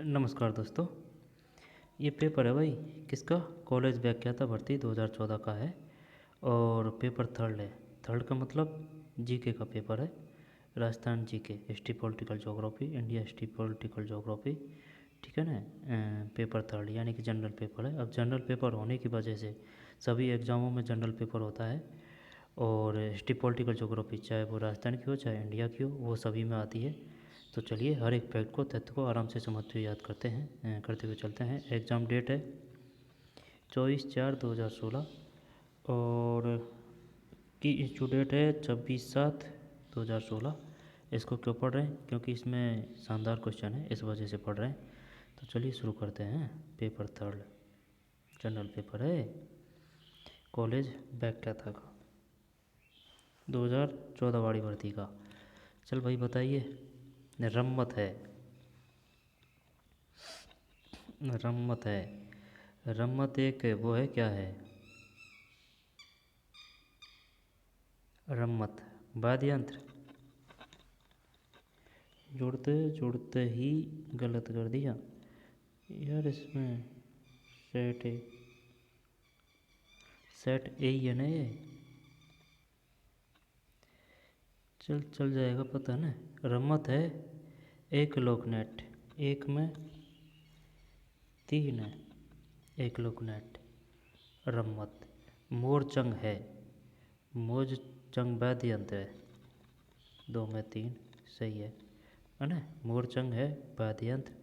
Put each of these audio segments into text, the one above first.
नमस्कार दोस्तों। ये पेपर है भाई किसका, कॉलेज व्याख्याता भर्ती 2014 का है और पेपर थर्ड है। थर्ड का मतलब जीके का पेपर है। Rajasthan GK, history political geography, India history political geography, ठीक है ना। पेपर थर्ड यानी कि जनरल पेपर है। अब जनरल पेपर होने की वजह से सभी एग्ज़ामों में जनरल पेपर होता है और हिस्ट्री पॉलिटिकल ज्योग्राफी चाहे वो राजस्थान की हो चाहे इंडिया की हो वो सभी में आती है। तो चलिए हर एक फैक्ट को, तथ्य को आराम से समझते हुए याद करते हुए चलते हैं। एग्ज़ाम डेट है 24/4/2016 और की इशू डेट है 26/7/2016। इसको क्यों पढ़ रहे हैं, क्योंकि इसमें शानदार क्वेश्चन है, इस वजह से पढ़ रहे हैं। तो चलिए शुरू करते हैं। पेपर थर्ड जनरल पेपर है, कॉलेज व्याख्याता का 2014 वाली भर्ती का। चल भाई बताइए, रम्मत है, रम्मत है, रम्मत एक वो है, क्या है रम्मत? वाद्य यंत्र। जुड़ते जुड़ते ही गलत कर दिया यार, इसमें सेट ए, सेट ए ही है ना ये। चल चल जाएगा, पता ना। रम्मत है एक लोकनेट, एक में तीन है, एक लोकनेट रम्मत। मोरचंग है, मोज चंग वाद्य यंत्र है, दो में तीन सही है ना। मोरचंग है वाद्य यंत्र,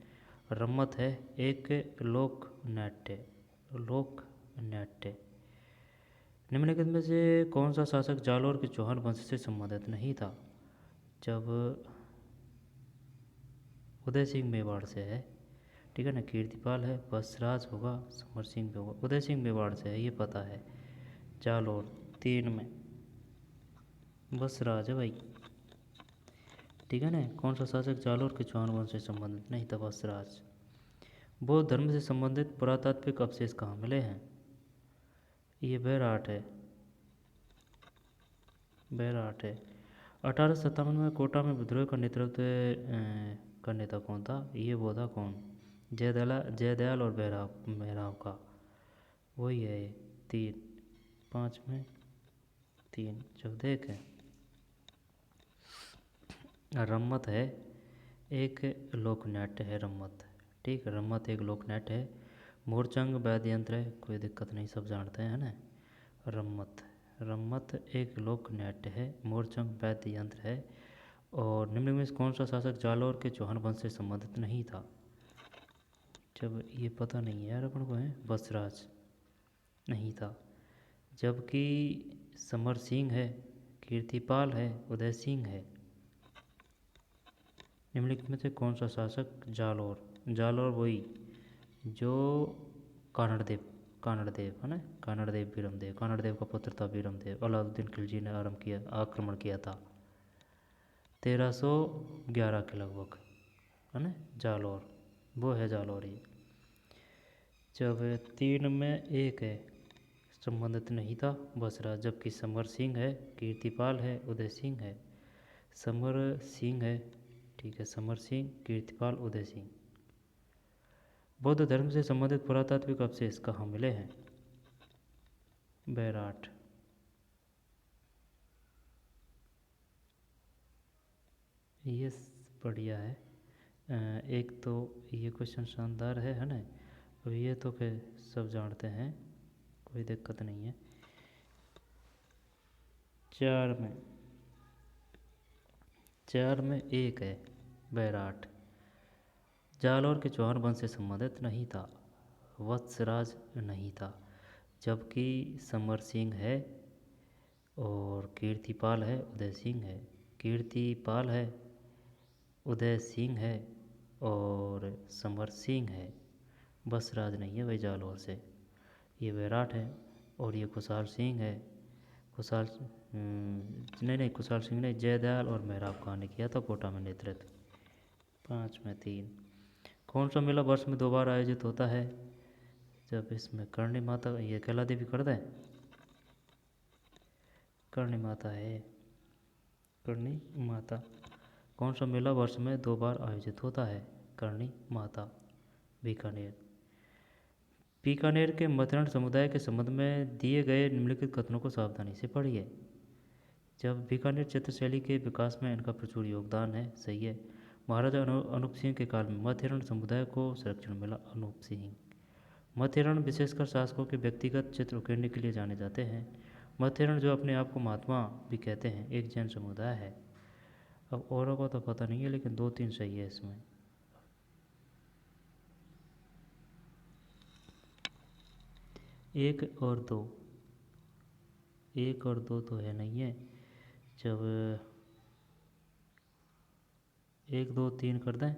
रम्मत है एक लोक नाट्य, लोक नाट्य। निम्नलिखित में से कौन सा शासक जालोर के चौहान वंश से संबंधित नहीं था? जब उदय सिंह मेवाड़ से है, ठीक है ना। कीर्तिपाल है, बसराज होगा, समर सिंह भी होगा। उदय सिंह मेवाड़ से है ये पता है। जालोर तीन में बसराज है भाई, ठीक है ना। कौन सा शासक जालोर के चौहान वंश से संबंधित नहीं था? बसराज। बौद्ध धर्म से संबंधित पुरातात्विक अवशेष कहाँ मिले हैं? ये बैराट है, बैराट है। 1857 में कोटा में विद्रोह का नेतृत्व का नेता कौन था? ये वो था कौन? जयदयाल और मेहराव का, वही है ये। तीन, पाँच में तीन। जब देखें, रम्मत है एक लोकनाट्य है, रम्मत, ठीक। रम्मत एक लोकनाट्य है। मोरचंग वाद्य यंत्र है, कोई दिक्कत नहीं, सब जानते हैं ना। रम्मत, रम्मत एक लोक नाट्य है, मोरचंग वाद्य यंत्र है। और निम्न में से कौन सा शासक जालोर के चौहान वंश से संबंधित नहीं था? जब ये पता नहीं है यार अपन को, है बसराज नहीं था। जबकि समर सिंह है, कीर्तिपाल है, उदय सिंह है। निम्नलिखित में से कौन सा शासक जालोर, जालोर वही जो कानड़देव, कानड़देव है ना, कानड़देव बीरमदेव, कानड़देव का पुत्र था बीरमदेव। अलाउद्दीन खिलजी ने आक्रमण किया था 1311 के लगभग, है ना। जालोर वो है, जालोर ये। जब तीन में एक है, संबंधित नहीं था बसराज। जबकि समर सिंह है, कीर्तिपाल है, उदय सिंह है। समर सिंह है, ठीक है, समर सिंह, कीर्तिपाल, उदय सिंह। बौद्ध धर्म से संबंधित पुरातात्विक अवशेष कहाँ मिले हैं? बैराट। ये बढ़िया है। एक तो ये क्वेश्चन शानदार है ना। अब ये तो फिर सब जानते हैं, कोई दिक्कत नहीं है। चार में एक है, बैराट। जालोर के चौहान वंश से संबंधित नहीं था, वत्सराज नहीं था। जबकि समर सिंह है और कीर्तिपाल है, उदय सिंह है। कीर्तिपाल है, उदय सिंह है और समर सिंह है। बसराज नहीं है भाई जालोर से। ये बैराट है और ये खुशहाल सिंह है। नहीं, खुशहाल सिंह नहीं, जयदयाल और मेहराब खां ने किया था कोटा में नेतृत्व। पाँच में तीन। कौन सा मेला वर्ष में 2 बार आयोजित होता है? जब इसमें करणी माता, ये कैला देवी कर दें, करणी माता है, करणी माता। कौन सा मेला वर्ष में 2 बार आयोजित होता है? करणी माता। बीकानेर। बीकानेर के मतरण समुदाय के संबंध में दिए गए निम्नलिखित कथनों को सावधानी से पढ़िए। जब बीकानेर चित्रशैली के विकास में इनका प्रचुर योगदान है, सही है। महाराजा अनूप सिंह के काल में मध्य हिरण समुदाय को संरक्षण मिला। अनूप सिंह। मध्य हिरण विशेषकर शासकों के व्यक्तिगत चित्र उकेरने के लिए जाने जाते हैं। मध्य हिरण, जो अपने आप को महात्मा भी कहते हैं, एक जैन समुदाय है। अब औरों को तो पता नहीं है, लेकिन 2-3 सही है इसमें। एक और दो तो है नहीं है। जब 1 2 3 कर दें,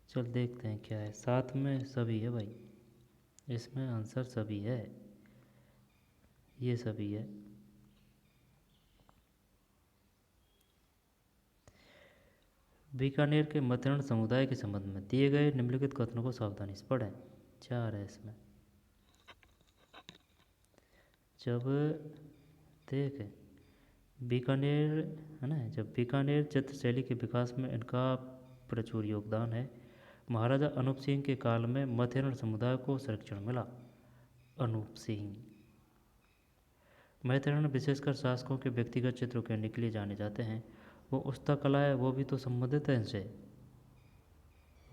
चल देखते हैं क्या है। 7 में सभी है भाई, इसमें आंसर सभी है, ये सभी है। बीकानेर के मतरण समुदाय के संबंध में दिए गए निम्नलिखित कथनों को सावधानी से पढ़ें। 4 है इसमें। जब देख बीकानेर है ना, जब बीकानेर चित्रशैली के विकास में इनका प्रचुर योगदान है। महाराजा अनूप सिंह के काल में मध्य हिरण समुदाय को संरक्षण मिला। अनूप सिंह। मध्य हिरण विशेषकर शासकों के व्यक्तिगत चित्र उकेरने के लिए जाने जाते हैं। वो उस्ता कला है, वो भी तो संबंधित है इनसे,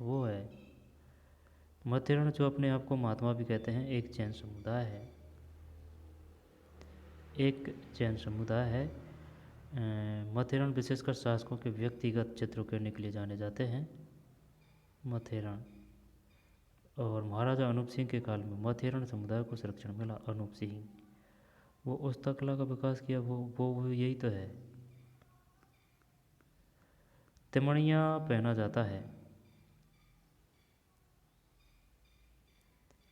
वो है। मध्य हिरण, जो अपने आप को महात्मा भी कहते हैं, एक जैन समुदाय है। एक जैन समुदाय है। मध्य हिरण विशेषकर शासकों के व्यक्तिगत चित्र उकेरने के लिए जाने जाते हैं, मध्य हिरण। और महाराजा अनूप सिंह के काल में मध्य हिरण समुदाय को संरक्षण मिला। अनूप सिंह। वो उस्ता कला का विकास किया, वो यही तो है। तिमणिया पहना जाता है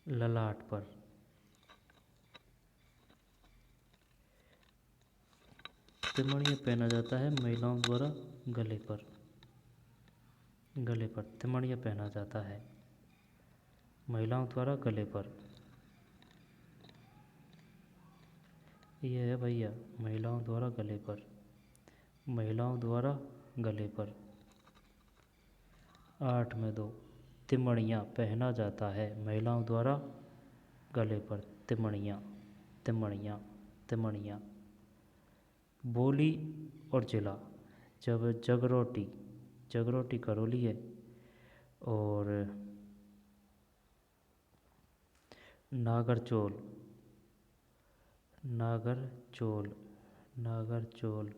ललाट पर। तिमणिया पहना जाता है महिलाओं द्वारा गले पर। गले पर तिमणिया पहना जाता है महिलाओं द्वारा गले पर। यह है भैया, महिलाओं द्वारा गले पर, महिलाओं द्वारा गले पर। 8 में 2। तिमणिया पहना जाता है महिलाओं द्वारा गले पर। तिमणिया, तिमणिया, तिमणिया। बोली और जिला। जब जगरोटी करौली है। और नागरचोल, नागरचोल, नागरचोल,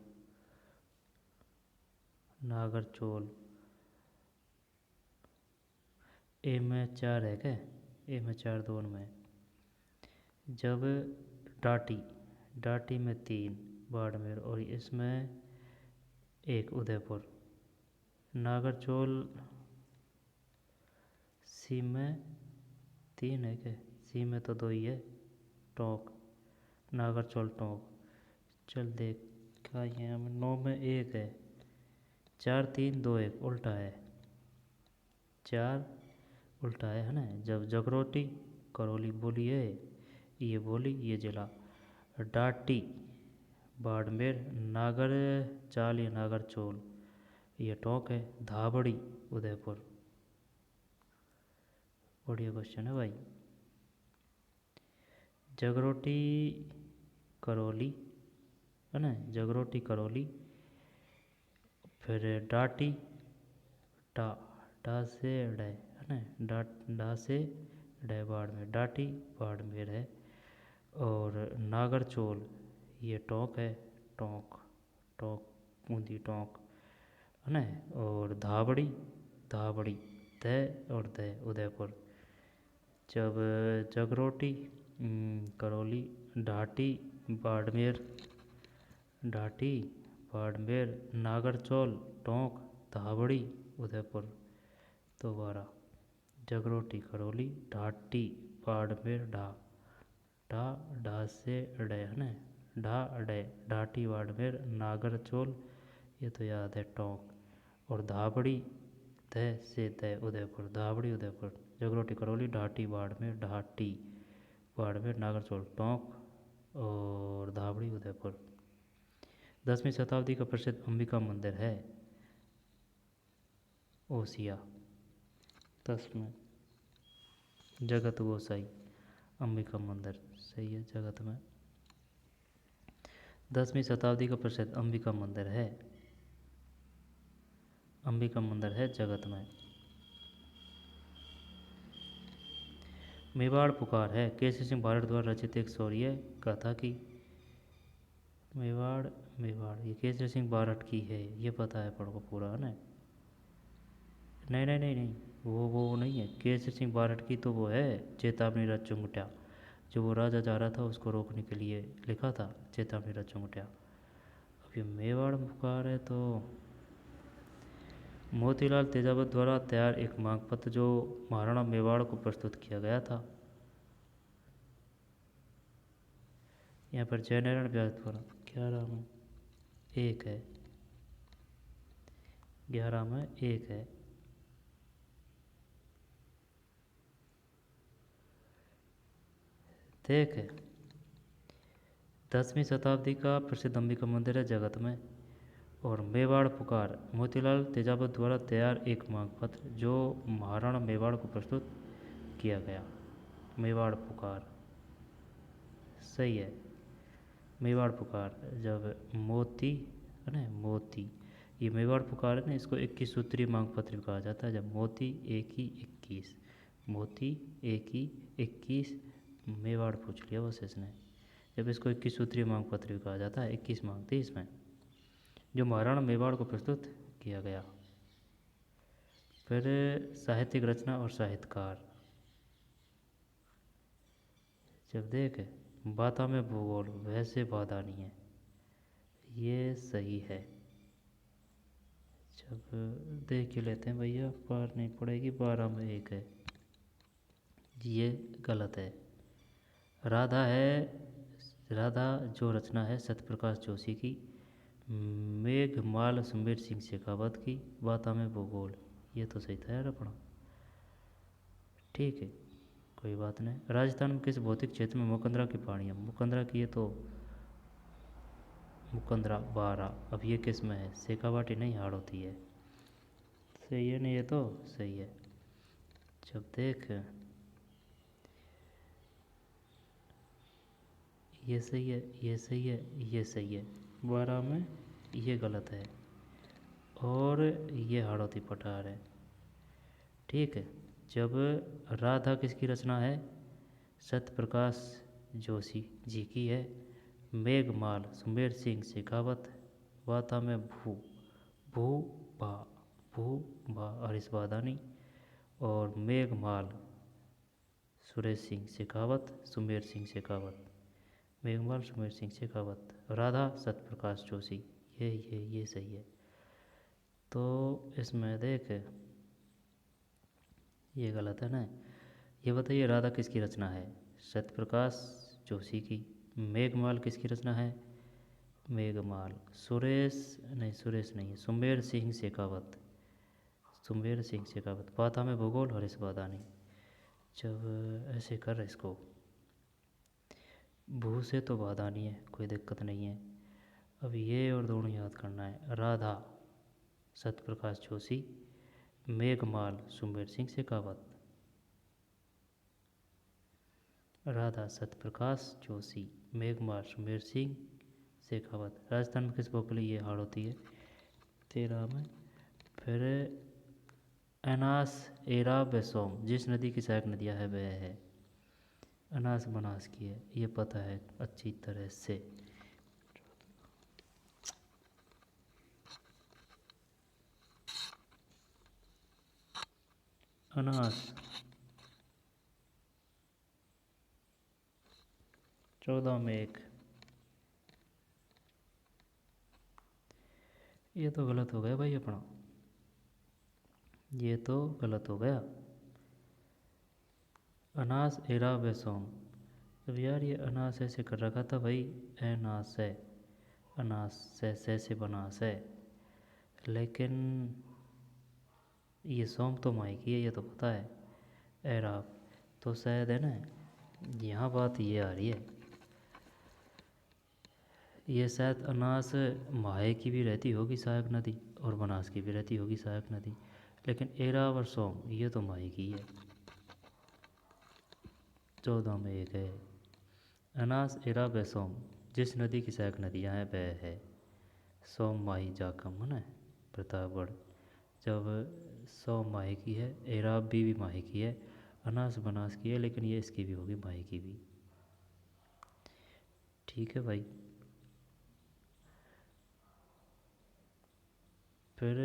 नागरचोल। ए में 4 है क्या? ए में 4 दोनों में। जब डाटी में 3 बाड़मेर, और इसमें 1 उदयपुर। नागरचोल सी में 3 है क्या? सी में तो 2 ही है। टोंक, नागरचोल टोंक। चल देख क्या ये 9 में 1 है। 4 3 2 1 उल्टा है। 4 उल्टा है ना। जब जगरोटी करौली बोली है, ये बोली, ये जिला। डाटी बाड़मेर, नागर चाल या नागरचोल ये टोंक है। धाबड़ी उदयपुर। बढ़िया क्वेश्चन है भाई। जगरोटी करौली है ना, जगरोटी करौली। फिर डाटी, डा से डे है ना, डा से डे बाड़मेर, डाटी बाड़मेर है। और नागरचोल ये टोंक है। टोंक बूंदी टोंक है ना। और धाबड़ी और दह उदयपुर। जब जगरोटी करौली, डाटी बाड़मेर, नागरचोल टोंक, धाबड़ी उदयपुर। दोबारा जगरोटी करौली, डाटी बाड़मेर, डा से डे है ना, डाटी बाड़मेर, नागरचोल ये तो याद है टोंक। और धाबड़ी दह से दह उदयपुर। धाबड़ी उदयपुर। जगरोटी करौली, डाटी बाड़मेर, नागरचोल टोंक और धाबड़ी उदयपुर। 10वीं शताब्दी का प्रसिद्ध अंबिका मंदिर है ओसिया। 10 में जगत गोसाई अंबिका मंदिर, सही है। जगत में 10वीं शताब्दी का प्रसिद्ध अंबिका मंदिर है, अंबिका मंदिर है जगत में। मेवाड़ पुकार है केसरी सिंह भारत द्वारा रचित एक शौर्य गाथा की। मेवाड़ मेवाड़ ये केसरी सिंह भारत की है, ये पता है अपन को पूरा, है ना। नहीं नहीं नहीं नहीं, वो नहीं है। केसरी सिंह भारत की तो वो है चेतावनी रथ चुंगट्या, जो वो राजा जा रहा था उसको रोकने के लिए लिखा था चेतावनी रथ चुंगट्या। अब ये मेवाड़ पुकार है तो मोतीलाल तेजावत द्वारा तैयार एक मांग पत्र जो महाराणा मेवाड़ को प्रस्तुत किया गया था। यहाँ पर जयनारायण व्यास द्वारा 11 में 1 है, 11 में 1 है। देख 10वीं शताब्दी का प्रसिद्ध अंबिका मंदिर है जगत में। और मेवाड़ पुकार मोतीलाल तेजावत द्वारा तैयार एक मांग पत्र जो महाराणा मेवाड़ को प्रस्तुत किया गया। मेवाड़ पुकार सही है। मेवाड़ पुकार जब मोती है ना, मोती ये मेवाड़ पुकार है ना, इसको 21 सूत्रीय मांग पत्र भी कहा जाता है। जब मोती एक ही 21, मोती एक ही 21, मेवाड़ पूछ लिया बस इसने। जब इसको 21 सूत्रीय मांग पत्र भी कहा जाता है, 21 मांग थी इसमें जो महाराणा मेवाड़ को प्रस्तुत किया गया। फिर साहित्यिक रचना और साहित्यकार, जब देख बाता में भूगोल वैसे बाधा नहीं है, ये सही है। जब देख ही लेते हैं भैया, पार नहीं पड़ेगी, 12 में 1 है, ये गलत है। राधा है, राधा जो रचना है सत्यप्रकाश जोशी की। मेघमाल सुमेर सिंह शेखावत की। बाता में भूगोल ये तो सही था यार अपना, ठीक है कोई बात नहीं। राजस्थान में किस भौतिक क्षेत्र में मुकंदरा की पहाड़ियाँ, मुकंदरा की ये तो मुकंदरा 12, अब ये किस में है, शेखावाटी नहीं हाड़ होती है, सही है नहीं, ये तो सही है। जब देख ये सही है, ये सही है, ये सही है, 12 में ये गलत है और ये हाड़ौती पठार है, ठीक है। जब राधा किसकी रचना है, सत्यप्रकाश जोशी जी की है। मेघमाल सुमेर सिंह शेखावत। वाता में भू भू भा भू भा हरीश वादानी। और मेघमाल सुरेश सिंह शेखावत, सुमेर सिंह शेखावत। मेघमाल सुमेर सिंह शेखावत, राधा सत्यप्रकाश जोशी, ये सही है। तो इसमें देख ये गलत है ना। ये बताइए राधा किसकी रचना है, सत्यप्रकाश जोशी की। मेघमाल किसकी रचना है, मेघमाल सुरेश नहीं है, सुमेर सिंह शेखावत, सुमेर सिंह शेखावत। पाथा में भूगोल हरीश वादानी। जब ऐसे कर इसको भू से तो वादानी है, कोई दिक्कत नहीं है। अब ये और दोनों याद करना है, राधा सत्यप्रकाश जोशी, मेघमाल सुमेर सिंह शेखावत। राधा सत्यप्रकाश जोशी, मेघमाल सुमेर सिंह शेखावत। राजस्थान में किस भौगोल ये हाड़ होती है, 13 में। फिर अनास एराब बेसोम जिस नदी की सहायक नदियाँ है वह है, अनास बनास की है, ये पता है अच्छी तरह से। अनास 14 में 1, ये तो गलत हो गया भाई अपना, ये तो गलत हो गया। अनास एरा बेसोम, अब यार ये अनास ऐसे कर रखा था भाई, अनास है, अनास से बनास है, लेकिन ये सोम तो माई की है, ये तो पता है। एराब तो शायद है ना, यहाँ बात ये आ रही है, ये शायद अनास माहे की भी रहती होगी सहायक नदी और बनास की भी रहती होगी सहायक नदी, लेकिन एरावर सोम ये तो माही की है, 14 में एक है। अनास एरा व सोम जिस नदी की सहायक नदियाँ हैं वह है। सोम माही जाकम है ना प्रतापगढ़। जब सोम माही की है, एराब भी माही की है, अनास बनास की है, लेकिन ये इसकी भी होगी माही की भी। ठीक है भाई। फिर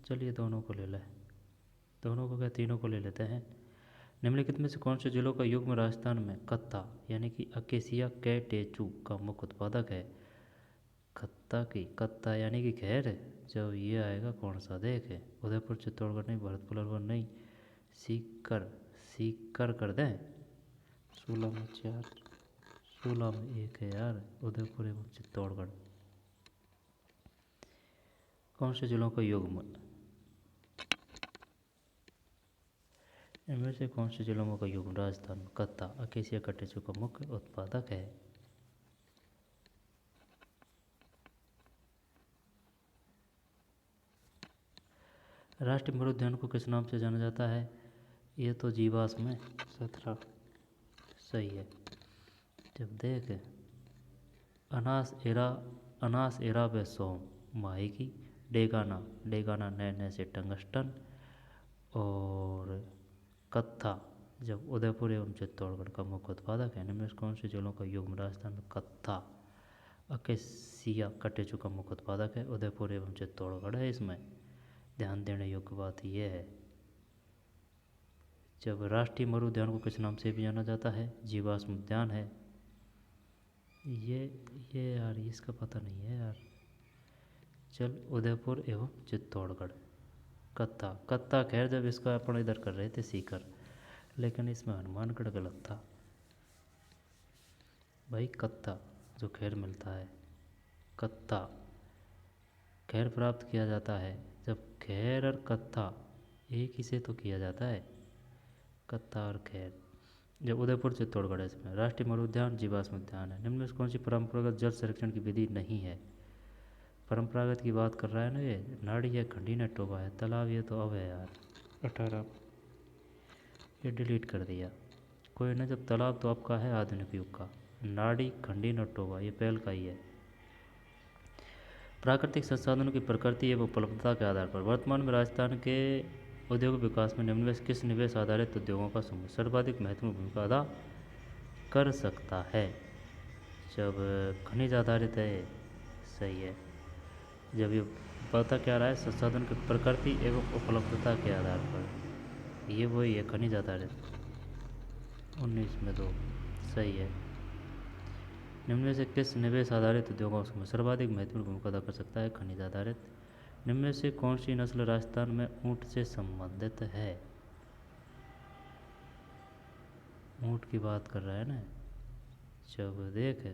चलिए दोनों को ले लें, दोनों को क्या तीनों को ले लेते हैं। निम्नलिखित में से कौन से जिलों का युग्म राजस्थान में कत्ता यानी कि अकेसिया कैटेचू का मुख्य उत्पादक है। कत्ता की कत्ता यानी कि खैर, जब ये आएगा कौन सा देखे, उदयपुर चित्तौड़गढ़ नहीं, भरतपुर अलवर नहीं, सीकर, सीकर कर दें। 16 में 4, 16 में 1 है यार, उदयपुर एवं चित्तौड़गढ़। कौन से जिलों का युग्म, इनमें से कौन से जिलों का युग्म राजस्थान में कत्ता अकेसिया कैटेचू का मुख्य उत्पादक है। राष्ट्रीय मरुद्यान को किस नाम से जाना जाता है। ये तो जीवाश्म में 17 सही है। जब देख अनास एरा व सोम माही की, डेगाना डेगाना नैने से टंगस्टन, और कत्था जब उदयपुर एवं चित्तौड़गढ़ का मुख्य उत्पादक है। निम्न में कौन से जिलों का युग्म राजस्थान में कत्था अकेसिया कैटेचू का मुख्य उत्पादक है। उदयपुर एवं चित्तौड़गढ़ है। इसमें ध्यान देने योग्य बात यह है, जब राष्ट्रीय मरु उद्यान को किस नाम से भी जाना जाता है, जीवाश्म उद्यान है। ये यार इसका पता नहीं है यार। चल उदयपुर एवं चित्तौड़गढ़। कत्ता कत्ता खैर जब इसका अपन इधर कर रहे थे सीकर, लेकिन इसमें हनुमानगढ़ गलत था भाई। कत्ता जो खैर मिलता है, कत्ता खैर प्राप्त किया जाता है जब खैर और कत्ता एक ही से तो किया जाता है, कत्ता और खैर। जब उदयपुर चित्तौड़गढ़ है। इसमें राष्ट्रीय मरुद्यान जीवाश्म उद्यान है। निम्न में से कौन सी परंपरागत जल संरक्षण की विधि नहीं है। परंपरागत की बात कर रहा है ना ये, नाड़ी है, खंडी न टोबा है, तालाब, ये तो अब है यार 18, ये डिलीट कर दिया। कोई ना, जब तालाब तो अब का है आधुनिक युग का, नाड़ी खंडी न टोबा ये पहल का ही है। प्राकृतिक संसाधनों की प्रकृति एवं उपलब्धता के आधार पर वर्तमान में राजस्थान के औद्योगिक विकास में निम्नलिखित में किस निवेश आधारित उद्योगों का समूह सर्वाधिक महत्वपूर्ण भूमिका अदा कर सकता है। जब खनिज आधारित है सही है। जब ये पता क्या रहा है, संसाधन की प्रकृति एवं उपलब्धता के आधार पर, ये वही है खनिज आधारित। 19 में 2 सही है। निम्न में से किस निवेश आधारित उद्योगों में सर्वाधिक महत्वपूर्ण भूमिका अदा कर सकता है, खनिज आधारित। निम्न में से कौन सी नस्ल राजस्थान में ऊँट से संबंधित है। ऊँट की बात कर रहा है ना। जब देख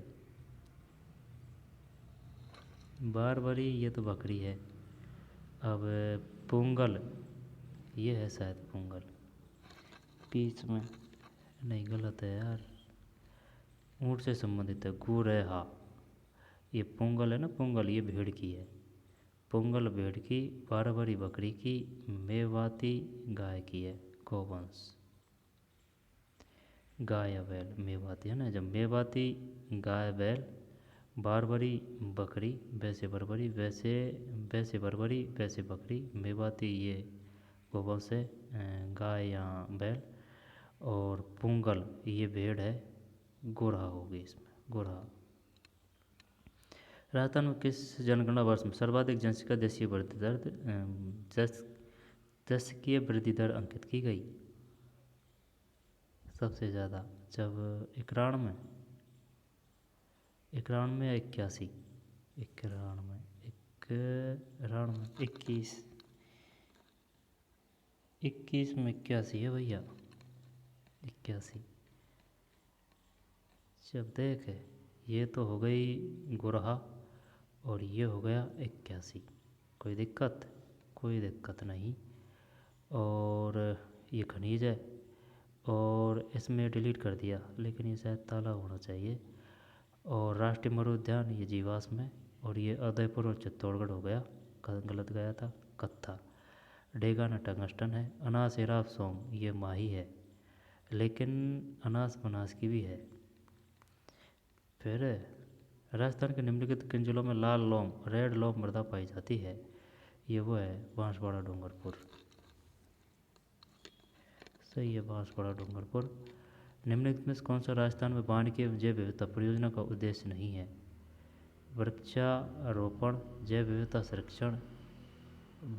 बारबरी ये तो बकरी है। अब पुंगल ये है शायद, पुंगल बीच में नहीं, गलत है यार, ऊँट से संबंधित है गुरेहा। ये पुंगल है ना, पुंगल ये भेड़ की है, पुंगल भेड़ की, बारबरी बकरी की, मेवाती गाय की है, गोवंश गाय या बैल, मेवाती है ना। जब मेवाती गाय बैल, बारबरी बकरी, वैसे बरबरी, वैसे बरबरी, वैसे बकरी, मेवाती ये गोवंश है, गाय या बैल, और पुंगल ये भेड़ है, गोरहा होगी इसमें, गोरहा। राजस्थान में किस जनगणना वर्ष में सर्वाधिक जनसंख्या देशीय वृद्धि दर दशकीय वृद्धि दर अंकित की गई। सबसे ज़्यादा जब 91 या 81, 21 में 81 है भैया, 81। जब देख ये तो हो गई गुरहा और ये हो गया 81, कोई दिक्कत नहीं। और ये खनिज है और इसमें डिलीट कर दिया, लेकिन ये शायद ताला होना चाहिए। और राष्ट्रीय मरु उद्यान ये जीवाश्म है, और ये उदयपुर और चित्तौड़गढ़ हो गया, गलत गया था, कत्था। डेगाना टंगस्टन है। अनास एराफ सोम ये माही है, लेकिन अनास बनास की भी है। फिर राजस्थान के निम्नलिखित किन जिलों में लाल लोम रेड लोम मृदा पाई जाती है? ये वो है बांसवाड़ा डूंगरपुर। सही है, बांसवाड़ा डूंगरपुर। निम्नलिखित में से कौन सा राजस्थान में वानिकी एवं जैव विविधता परियोजना का उद्देश्य नहीं है? वृक्षारोपण, जैव विविधता संरक्षण,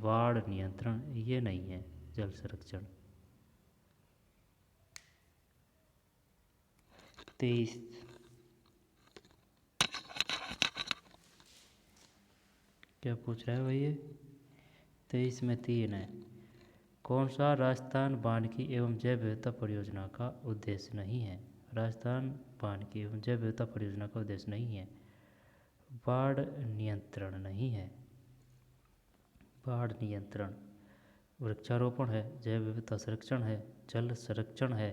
बाढ़ नियंत्रण, ये नहीं है। जल संरक्षण। 23 क्या पूछ रहा है भाई ये? 23 में 3 है। कौन सा राजस्थान वानिकी एवं जैव विविधता परियोजना का उद्देश्य नहीं है? राजस्थान वानिकी एवं जैव विविधता परियोजना का उद्देश्य नहीं है। बाढ़ नियंत्रण नहीं है। बाढ़ नियंत्रण। वृक्षारोपण है, जैव विविधता संरक्षण है, जल संरक्षण है।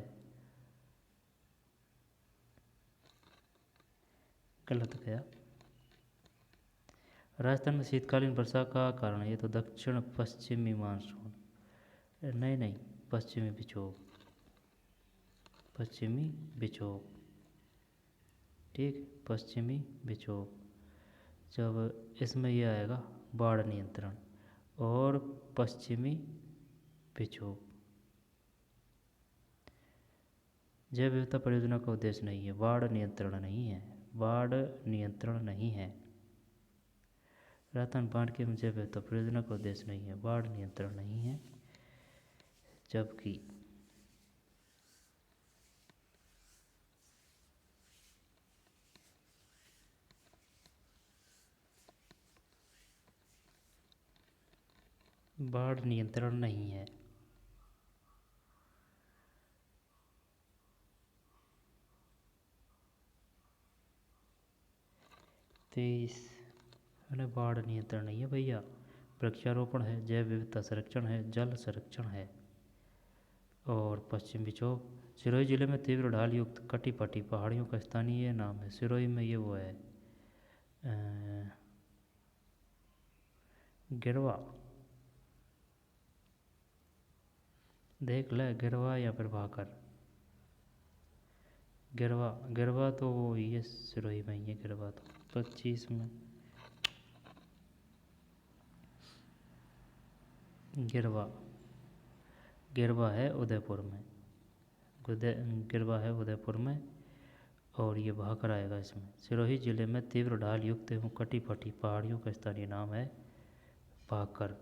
गलत गया। राजस्थान में शीतकालीन वर्षा का कारण है, ये तो दक्षिण पश्चिमी मानसून। नहीं नहीं, पश्चिमी विक्षोभ। पश्चिमी विक्षोभ, ठीक, पश्चिमी विक्षोभ। जब इसमें यह आएगा बाढ़ नियंत्रण और पश्चिमी विक्षोभ। जैव विविधता परियोजना का उद्देश्य नहीं है, बाढ़ नियंत्रण नहीं है। बाढ़ नियंत्रण नहीं है। राजस्थान बाढ़ की एवं जैव विविधता परियोजना का उद्देश्य नहीं है, बाढ़ नियंत्रण नहीं है। जबकि बाढ़ नियंत्रण नहीं है। अरे बाढ़ नियंत्रण नहीं है भैया। वृक्षारोपण है, जैव विविधता संरक्षण है, जल संरक्षण है और पश्चिम विक्षोभ। सिरोही जिले में तीव्र ढाल युक्त कटी पटी पहाड़ियों का स्थानीय नाम है। सिरोही में ये वो है गिरवा। देख ले, गिरवा या फिर भाकर। गिरवा, गिरवा तो वो ये सिरोही में ही है गिरवा तो। 25 में गिरवा। गिरवा है उदयपुर में। गिरवा है उदयपुर में और ये भाकर आएगा इसमें। सिरोही जिले में तीव्र ढाल युक्त एवं कटी पटी पहाड़ियों का स्थानीय नाम है भाकर।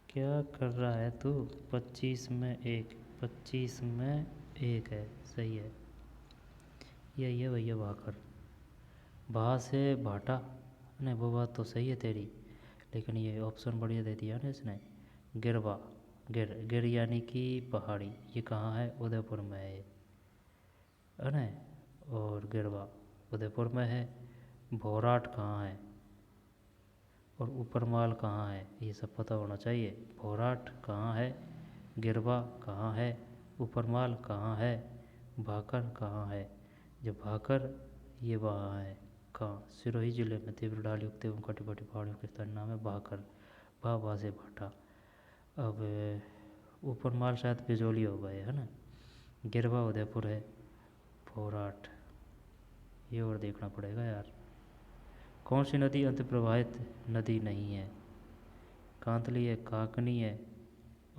क्या कर रहा है तू? 25 में 1, 25 में 1 है। सही है, यही है भैया भाकर। भा से भाटा, नहीं वो बात तो सही है तेरी, लेकिन ये ऑप्शन बढ़िया दे दिया ना इसने। गिरवा, गिर यानी कि पहाड़ी। ये कहाँ है? उदयपुर में है ना। और गिरवा उदयपुर में है। भोराट कहाँ है और ऊपरमाल कहाँ है, ये सब पता होना चाहिए। भोराट कहाँ है, गिरवा कहाँ है, ऊपरमाल कहाँ है, भाकर कहाँ है। जो भाकर ये वहाँ है कहाँ? सिरोही जिले में तीव्र ढाल युक्त एवं कटिपटी पहाड़ियों के स्थान नाम है भाकर। भा से भाटा। अब ऊपरमाल शायद बिजोली हो गए है ना। गिरवा उदयपुर है। भोराट ये और देखना पड़ेगा यार। कौन सी नदी अंत प्रवाहित नदी नहीं है? कांतली है, काकनी है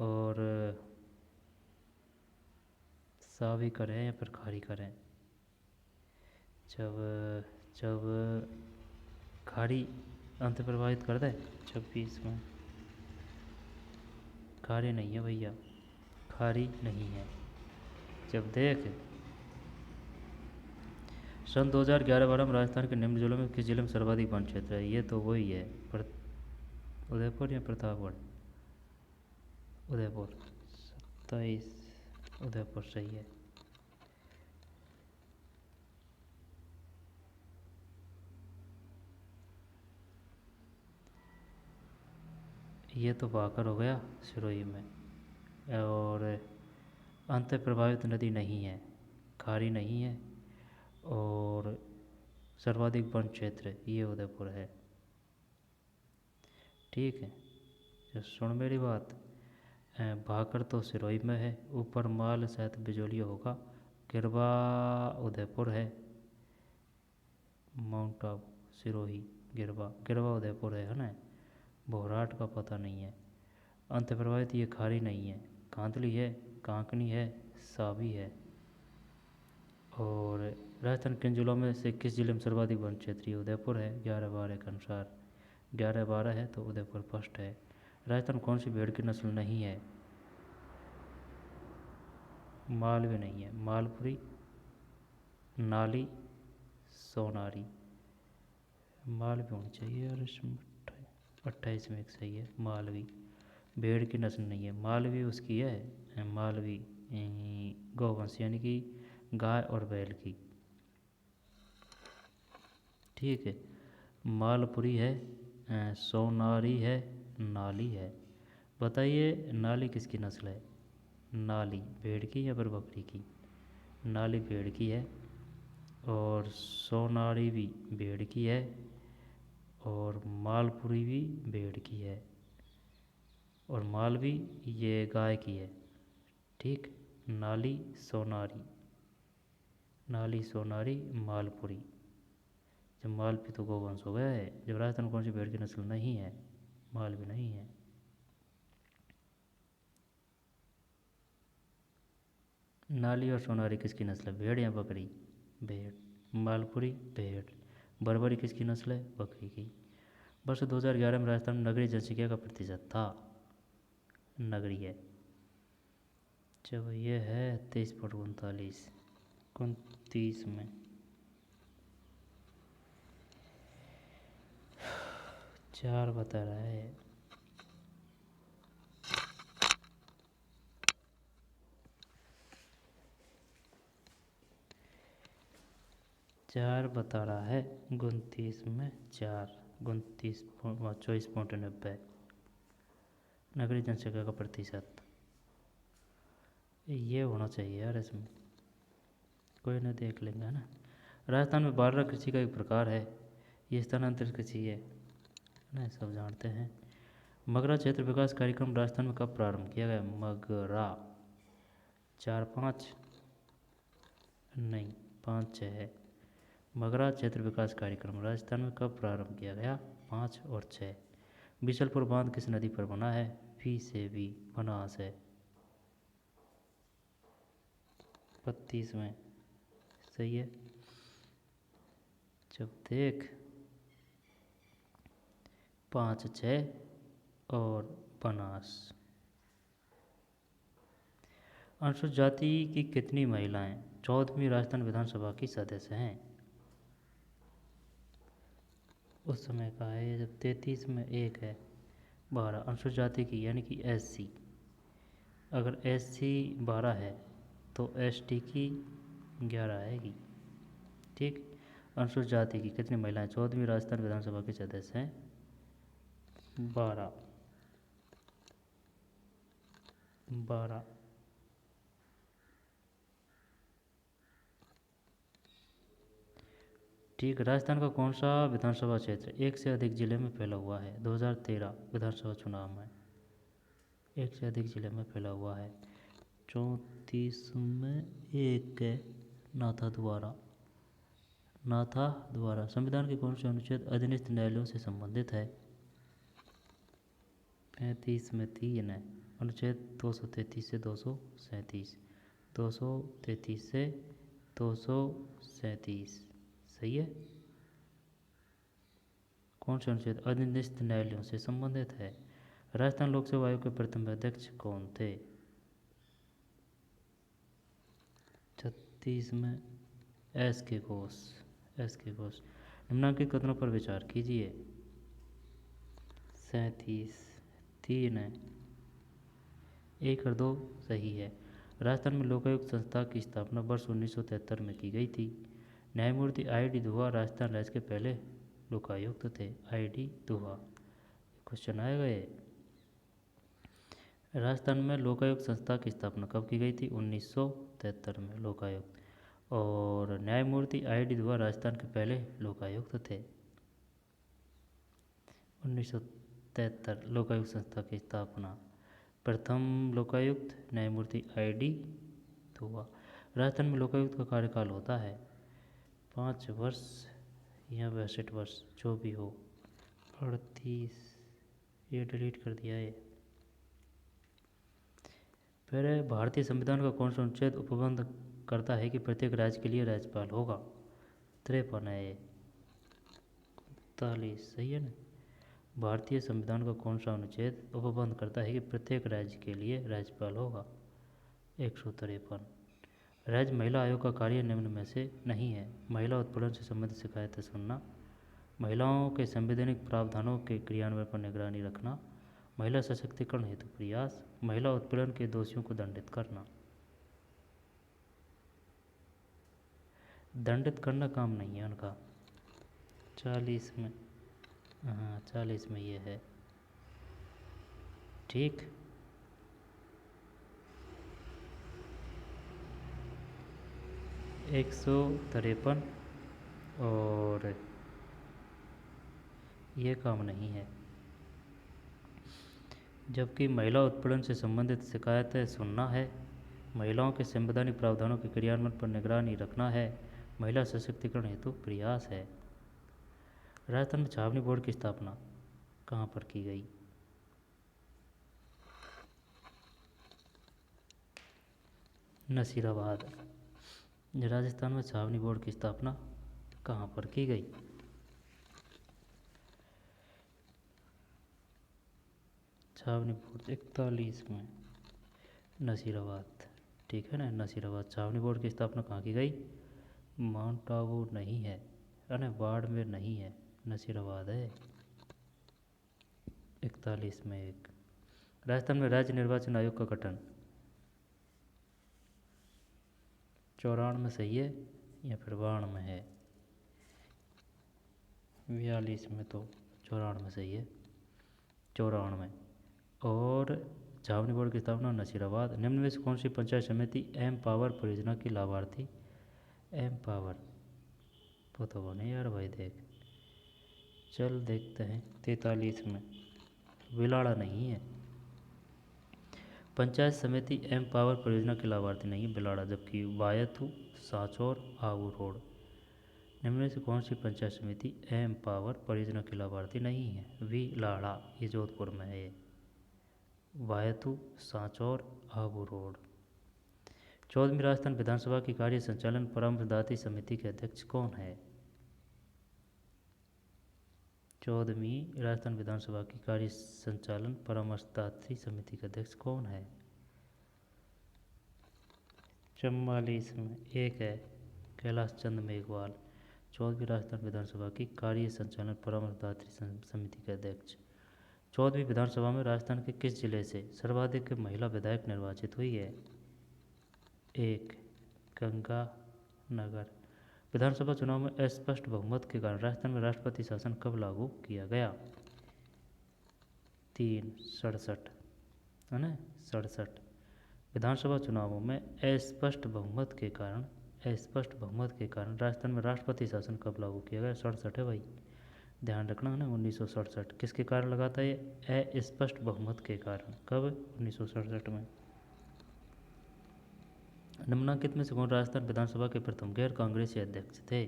और सावी करें या फिर खारी करें? जब खारी अंत प्रवाहित कर दे 26 में। खारी नहीं है भैया, खारी नहीं है। जब देख सन 2011-12 में राजस्थान के निम्न जिलों में किस जिले में सर्वाधिक वन क्षेत्र है? ये तो वही है उदयपुर या प्रतापगढ़। उदयपुर। 27 उदयपुर सही है। ये तो भाकर हो गया सिरोही में। और अंत प्रभावित नदी नहीं है, खारी नहीं है और सर्वाधिक वन क्षेत्र ये उदयपुर है। ठीक है। जो सुन मेरी बात, भाकर तो सिरोही में है, ऊपर माल शायद बिजोलिया होगा, गिरवा उदयपुर है, माउंट आबू सिरोही गिरवा, गिरवा उदयपुर है ना। बोहराट का पता नहीं है। अंत प्रवाहित ये खारी नहीं है, कांतली है, कांकनी है, सावी है। और राजस्थान किन जिलों में से किस जिले में सर्वाधिक वन क्षेत्रीय? उदयपुर है 11/12 के अनुसार, 11/12 है तो उदयपुर फर्स्ट है। राजस्थान कौन सी भेड़ की नस्ल नहीं है? मालवी नहीं है, मालपुरी, नाली, सोनारी। मालवी होनी चाहिए और इसमें 28 में एक सही है मालवी। भेड़ की नस्ल नहीं है, मालवी उसकी है, मालवी गौवंश यानी कि गाय और बैल की। ठीक है। मालपुरी है, सोनारी है, नाली है। बताइए नाली किसकी नस्ल है? नाली भेड़ की या फिर बकरी की? नाली भेड़ की है, और सोनारी भी भेड़ की है, और मालपुरी भी भेड़ की है, और मालवी ये गाय की है। ठीक। नाली सोनारी, नाली सोनारी मालपुरी। जब मालवी तो गौवंश हो गया है। जब राजस्थान कौन सी भेड़ की नस्ल नहीं है? मालवी नहीं है। नाली और सोनारी किसकी नस्ल है? भेड़ या बकरी? भेड़। मालपुरी भेड़। बर्बरी किसकी नस्ल है? बकरी की। वर्ष 2011 में राजस्थान में नगरीय जनसंख्या का प्रतिशत था? नगरीय। जब ये है 23.39, 29 में 4 बता रहा है। चार बता रहा है 29 में 4, 24.90 नगरीय जनसंख्या का प्रतिशत। ये होना चाहिए यार इसमें, कोई ना देख लेंगे ना। राजस्थान में बारला कृषि का एक प्रकार है, ये स्थानांतरित कृषि है ना, सब जानते हैं। मगरा क्षेत्र विकास कार्यक्रम राजस्थान में कब प्रारंभ किया गया? मगरा 4-5 नहीं 5-6 है। मगरा क्षेत्र विकास कार्यक्रम राजस्थान में कब प्रारंभ किया गया? 5 और 6। बिशलपुर बांध किस नदी पर बना है? वी से वी, बनास है। 32 में सही है। जब देख 5-6 और बनास। अनुसूचित जाति की कितनी महिलाएं 14वीं राजस्थान विधानसभा की सदस्य हैं? उस समय का है जब 33 में 1 है, 12 अनुसूचित जाति की यानी कि SC। अगर SC 12 है तो ST की 11 आएगी। ठीक। अनुसूचित जाति की कितनी महिलाएं 14वीं राजस्थान विधानसभा के सदस्य हैं? 12। ठीक। राजस्थान का कौन सा विधानसभा क्षेत्र एक से अधिक जिले में फैला हुआ है? 2013 विधानसभा चुनाव में एक से अधिक जिले में फैला हुआ है। 34 में 1 है, नाथा द्वारा। संविधान के कौन से अनुच्छेद अधीनस्थ न्यायालयों से संबंधित है? 35 में 3 है, अनुच्छेद 233 से 237, 233 से 237 सही है। कौन से अनुच्छेद अधीनस्थ न्यायालयों से संबंधित है? राजस्थान लोक सेवा आयोग के प्रथम अध्यक्ष कौन थे? 36 में SK घोष। निम्नांकित कथनों पर विचार कीजिए। 37, 3 है, 1 और 2 सही है। राजस्थान में लोकायुक्त संस्था की स्थापना वर्ष 1973 में की गई थी। न्यायमूर्ति ID दुआ राजस्थान राज्य के पहले लोकायुक्त थे। ID दुआ क्वेश्चन आएगा ये। राजस्थान में लोकायुक्त संस्था की स्थापना कब की गई थी? 1973 में लोकायुक्त। और न्यायमूर्ति ID दुआ राजस्थान के पहले लोकायुक्त थे 1973 73 लोकायुक्त संस्था की स्थापना। प्रथम लोकायुक्त न्यायमूर्ति ID धुआ। राजस्थान में लोकायुक्त का कार्यकाल होता है 5 वर्ष या 62 वर्ष, जो भी हो। 38, ये डिलीट कर दिया है। फिर भारतीय संविधान का कौन सा अनुच्छेद उपबंध करता है कि प्रत्येक राज्य के लिए राज्यपाल होगा? 53 है ये। 41 सही है ना। भारतीय संविधान का कौन सा अनुच्छेद उपबंध करता है कि प्रत्येक राज्य के लिए राज्यपाल होगा? 153। राज्य महिला आयोग का कार्य निम्न में से नहीं है। महिला उत्पीड़न से संबंधित शिकायतें सुनना, महिलाओं के संवैधानिक प्रावधानों के क्रियान्वयन पर निगरानी रखना, महिला सशक्तिकरण हेतु प्रयास, महिला उत्पीड़न के दोषियों को दंडित करना। दंडित करना काम नहीं है उनका। 40 में, हाँ 40 में ये है। ठीक। एक 153 और ये काम नहीं है। जबकि महिला उत्पीड़न से संबंधित शिकायतें सुनना है, महिलाओं के संवैधानिक प्रावधानों के क्रियान्वयन पर निगरानी रखना है, महिला सशक्तिकरण हेतु प्रयास है। राजस्थान में छावनी बोर्ड की स्थापना कहाँ पर की गई? नसीराबाद। राजस्थान में छावनी बोर्ड की स्थापना कहाँ पर की गई? छावनी बोर्ड 41 में, नसीराबाद। ठीक है ना, नसीराबाद। छावनी बोर्ड की स्थापना कहाँ की गई? माउंट आबू नहीं है, अरे बाड़मेर नहीं है, नसीराबाद है। 41 में एक। राजस्थान में राज्य निर्वाचन आयोग का गठन 94 में सही है या फिर 92 में है? 42 में, तो 94 में सही है, 94 में। और छावनी बोर्ड की स्थापना नसीराबाद। निम्न में से कौन सी पंचायत समिति एम पावर परियोजना की लाभार्थी? एम पावर पता को नहीं यार भाई, देख चल देखते हैं। 43 में, बिलाड़ा नहीं है। पंचायत समिति एम पावर परियोजना के लाभार्थी नहीं बिलाड़ा, जबकि वायथू, सांचौर, आबू रोड। निम्न में से कौन सी पंचायत समिति एम पावर परियोजना के लाभार्थी नहीं है? बिलाड़ा, ये जोधपुर में है। वायथू, सांचौर, आबू रोड। 14वीं राजस्थान विधानसभा की कार्य संचालन परामर्शदात्री समिति के अध्यक्ष कौन है? 14वीं राजस्थान विधानसभा की कार्य संचालन परामर्शदात्री समिति के अध्यक्ष कौन है? 44 में एक है, कैलाश चंद मेघवाल। 14वीं राजस्थान विधानसभा की कार्य संचालन परामर्शदात्री समिति के अध्यक्ष। 14वीं विधानसभा में राजस्थान के किस जिले से सर्वाधिक महिला विधायक निर्वाचित हुई है? 1 गंगानगर। विधानसभा चुनाव में अस्पष्ट बहुमत के कारण राजस्थान में राष्ट्रपति शासन कब लागू किया गया? 3 67 है ना, 67। विधानसभा चुनावों में अस्पष्ट बहुमत के कारण राजस्थान में राष्ट्रपति शासन कब लागू किया गया? 67 है भाई, ध्यान रखना है ना। 1967 किसके कारण लगा था ये? अस्पष्ट बहुमत के कारण। कब? 1967 में। निम्नलिखित में से कौन राजस्थान विधानसभा के प्रथम गैर कांग्रेसी अध्यक्ष थे?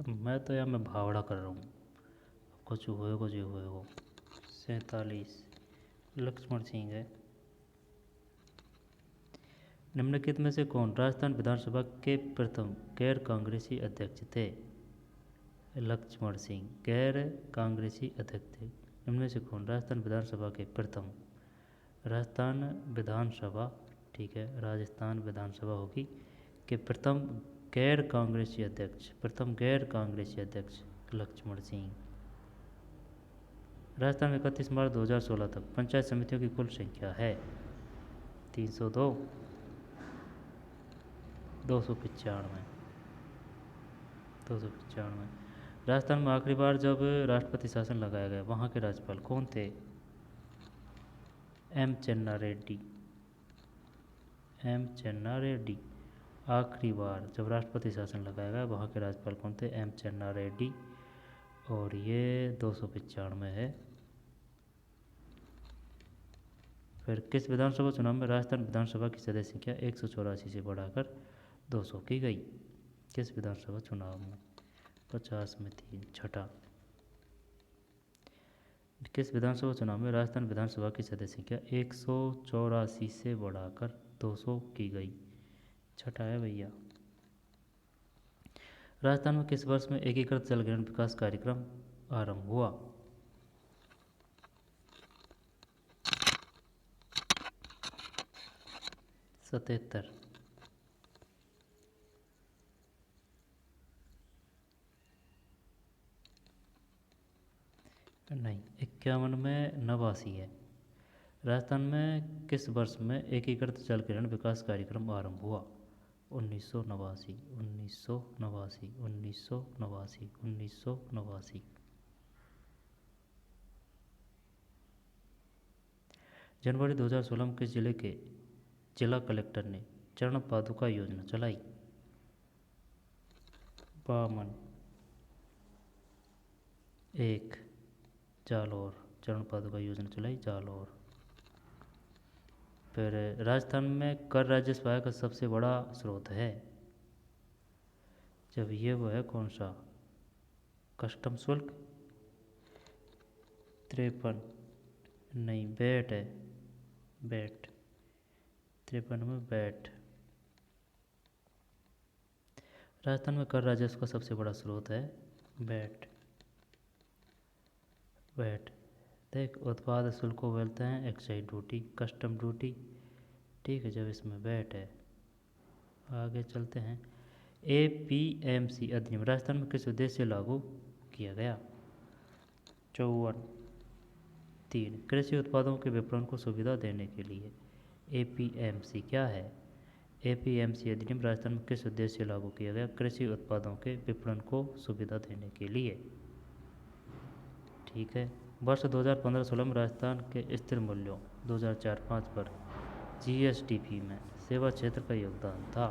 मैं भावड़ा कर रहा हूँ, कुछ होएगा जो होएगा। 47 लक्ष्मण सिंह है। निम्नलिखित में से कौन राजस्थान विधानसभा के प्रथम गैर कांग्रेसी अध्यक्ष थे? लक्ष्मण सिंह गैर कांग्रेसी अध्यक्ष थे। निम्न में से कौन राजस्थान विधानसभा के प्रथम, राजस्थान विधानसभा, ठीक है, राजस्थान विधानसभा होगी कि प्रथम गैर कांग्रेसी अध्यक्ष, प्रथम गैर कांग्रेसी अध्यक्ष लक्ष्मण सिंह। राजस्थान में 31 मार्च 2016 तक पंचायत समितियों की कुल संख्या है 302, 295, 295। राजस्थान में आखिरी बार जब राष्ट्रपति शासन लगाया गया वहाँ के राज्यपाल कौन थे? एम चन्ना रेड्डी। एम चन्ना रेड्डी। आखिरी बार जब राष्ट्रपति शासन लगाया गया वहाँ के राज्यपाल कौन थे? एम चन्ना रेड्डी। और ये 295 है। फिर किस विधानसभा चुनाव में राजस्थान विधानसभा की सदस्य संख्या 184 से बढ़ाकर 200 की गई? किस विधानसभा चुनाव में? 50 में 3। छठा, किस विधानसभा चुनाव में राजस्थान विधानसभा की सदस्य संख्या 184 से बढ़ाकर 200 की गई? छठा है भैया। राजस्थान में किस वर्ष में एकीकृत जल ग्रहण विकास कार्यक्रम आरंभ हुआ? 77। नहीं, 51 में 89 है। राजस्थान में किस वर्ष में एकीकृत जल ग्रहण विकास कार्यक्रम आरंभ हुआ? 1989, 1989, 1989, 1989। जनवरी 2016 में किस जिले के जिला कलेक्टर ने चरण पादुका योजना चलाई? बामन। 1 जालौर, चरण पादुका योजना चलाई जालौर। फिर राजस्थान में कर राजस्व आय का सबसे बड़ा स्रोत है? जब ये वो है कौन सा? कस्टम शुल्क। 53। नहीं, बैट है, बैट। 53 में बैट। राजस्थान में कर राजस्व का सबसे बड़ा स्रोत है बैट। बैट। देख, उत्पाद शुल्क को बोलते हैं एक्साइज ड्यूटी, कस्टम ड्यूटी। ठीक है, जब इसमें बैट है। आगे चलते हैं। APMC अधिनियम राजस्थान में किस उद्देश्य से लागू किया गया? 54। 3 कृषि उत्पादों के विपणन को सुविधा देने के लिए। APMC क्या है? APMC अधिनियम राजस्थान में किस उद्देश्य से लागू किया गया? कृषि उत्पादों के विपणन को सुविधा देने के लिए। ठीक है। वर्ष 2015-16 में राजस्थान के स्थिर मूल्यों 2004-05 पर GSDP में सेवा क्षेत्र का योगदान था।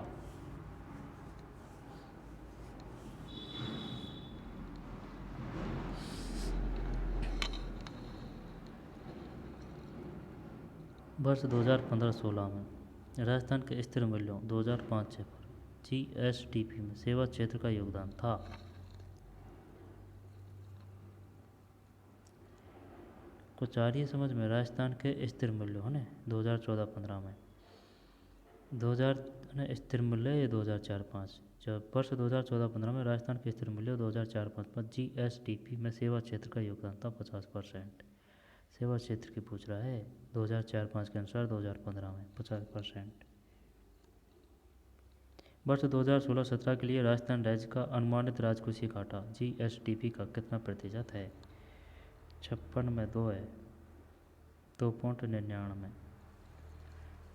वर्ष 2015-16 में राजस्थान के स्थिर मूल्यों 2005-06 पर GSDP में सेवा क्षेत्र का योगदान था। कुछ आ रही है समझ में? राजस्थान के स्थिर मूल्यों है 2014-15 में 2000 स्थिर मूल्य ये 2004-05। जब वर्ष 2014-15 में राजस्थान के स्थिर मूल्य 2004-05 पर GSDP में सेवा क्षेत्र का योगदान था 50%। सेवा क्षेत्र की पूछ रहा है 2004-05 के अनुसार 2015 में 50%। वर्ष 2016-17 के लिए राजस्थान राज्य का अनुमानित राजकोषीय घाटा GSDP का कितना प्रतिशत है? 56 में 2 है, 2.99।